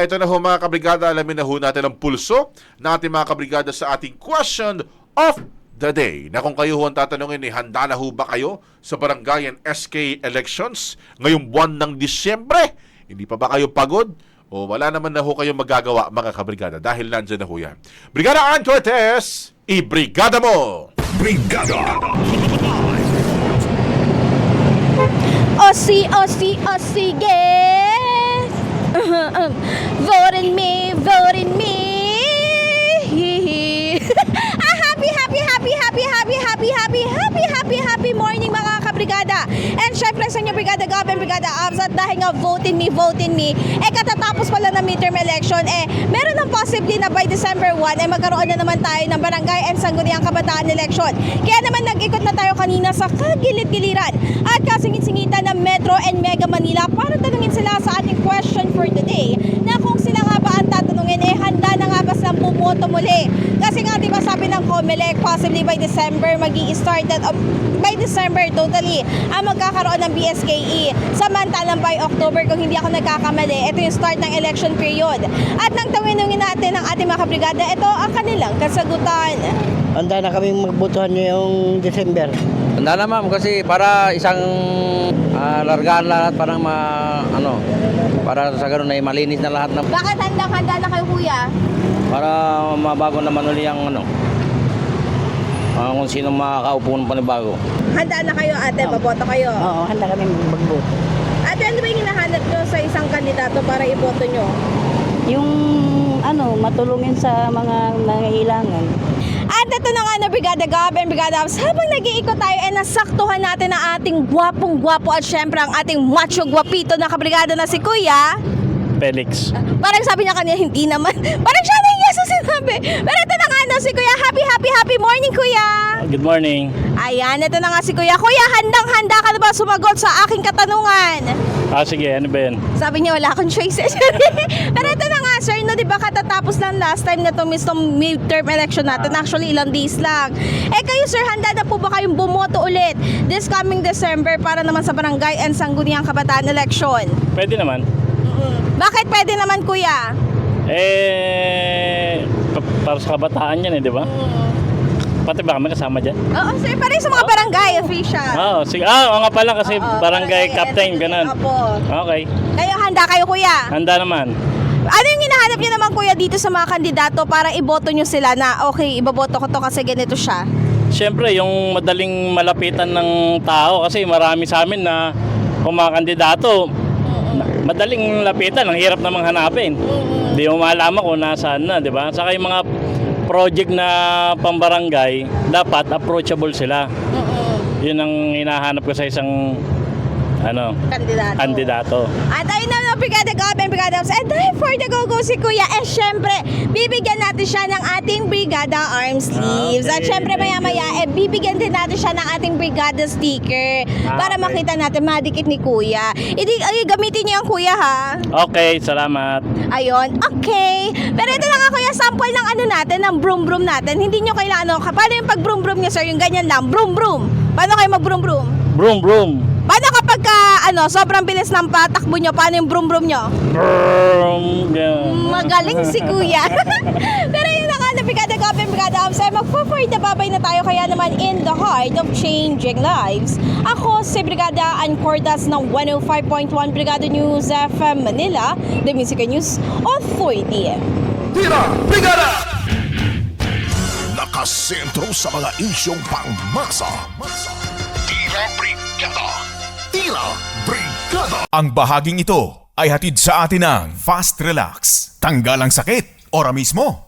ito na ho mga kabrigada, alamin na ho natin ang pulso ng ating mga kabrigada sa ating question of the day. Na kung kayo ho ang tatanungin, handa na ho ba kayo sa barangay and SK elections ngayong buwan ng Disyembre? Hindi pa ba kayo pagod? O wala naman na ho kayong magagawa mga kabrigada dahil nandyan na ho yan. Brigada Ann Cortez, i-brigada mo! Brigada! O sige! Vote in me! Happy morning mga kabrigada! And syempre sa inyo Brigada Gab and Brigada Abs, at dahil nga vote in me, katatapos pala ng midterm election, meron ng possibly na by December 1, magkaroon na naman tayo ng barangay and sangguniang kabataan election. Kaya naman nag-ikot na tayo kanina sa kagilid-giliran at kasingit-singitan ng Metro and Mega Manila para tanungin sila sa ating question for the day na kung sila nga ba ang tatanungin, handa na nga ba silang bumoto muli. Kasi nga diba sabi ng COMELEC, possibly by December magi-started by December totally ang magkakaroon ng BSKE. Samantalang by October, kung hindi ako nagkakamali, ito yung start ng election period. At nang tawinungin natin ang ating mga kabrigada, ito ang kanilang kasagutan. Handa na kaming magbotohan ngayong December. Handa na ma'am, kasi para isang largaan lahat, parang para sa ganun ay malinis na lahat. Bakit handa na kayo kuya? Para mabago naman uli ang kung sino makakaupo ng panibago. Handa na kayo ate, baboto kayo? Oo, handa kaming magboto. Ate, ano ba yung hinahanap nyo sa isang kandidato para iboto nyo? Yung matulungin sa mga nangailangan. At ito na nga na Brigada Gab and Brigada Abs, habang nag-iikot tayo nasaktuhan natin ang ating gwapong-gwapo at syempre ang ating macho-gwapito na kabrigada na si Kuya Felix. Parang sabi niya kanina, hindi naman. Parang siya na yung sa sinabi. Pero ito na nga si Kuya. Happy morning, Kuya. Good morning. Ayan, ito na nga si Kuya. Kuya, handang-handa ka na ba sumagot sa aking katanungan? Sige, ano ba yan? Sabi niya, wala akong choices. Pero ito na nga, sir, no, di ba katatapos lang last time na itong midterm election natin. Actually, ilang days lang. Kayo, sir, handa na po ba kayong bumoto ulit this coming December para naman sa barangay and sangguniang kabataan election? Pwede naman. Bakit pwede naman, Kuya? Para sa kabataan yan di ba? Pati ba kami kasama dyan? Oo, sir, parang sa mga barangay official. Sige. Oo nga pala kasi barangay captain, ganun. Opo. Okay. Handa kayo, Kuya? Handa naman. Ano yung hinahanap niyo naman, Kuya, dito sa mga kandidato para iboto niyo sila na okay, iboboto ko to kasi ganito siya? Siyempre, yung madaling malapitan ng tao kasi marami sa amin na kumakandidato. Madaling lapitan, ang hirap namang hanapin. Hindi mo malaman kung nasaan na, di ba? Saka yung mga project na pambarangay, dapat approachable sila. Yun ang hinahanap ko sa isang kandidato. At ayun na Brigada Gab and Brigada Abs. And dahil for the go-go si Kuya, syempre, bibigyan natin siya ng ating Brigada arm sleeves. Okay, At syempre maya-maya, bibigyan din natin siya ng ating Brigada sticker para makita natin, madikit ni Kuya. Gamitin niyo yung Kuya, ha? Okay, salamat. Ayun, okay. Pero ito na nga Kuya, sample ng natin, ng broom natin. Hindi nyo kailangan, paano yung pag broom niyo, sir? Yung ganyan lang, broom. Paano kayo mag broom? Broom. Paano kapag sobrang bilis ng patakbo nyo, paano yung broom nyo? Broom. Magaling si Kuya. Pero yun na nga, Brigada Gab and Brigada Abs, mag-forward na babay na tayo, kaya naman in the heart of changing lives. Ako si Brigada Ann Cortez ng 105.1 Brigada News FM Manila, the Music News Authority. Tira! Brigada! Nakasentro sa mga isyong pangmasa. Tira Brigada! Tira Brigada! Ang bahaging ito ay hatid sa atin ng Fast Relax. Tanggal ang sakit, ora mismo.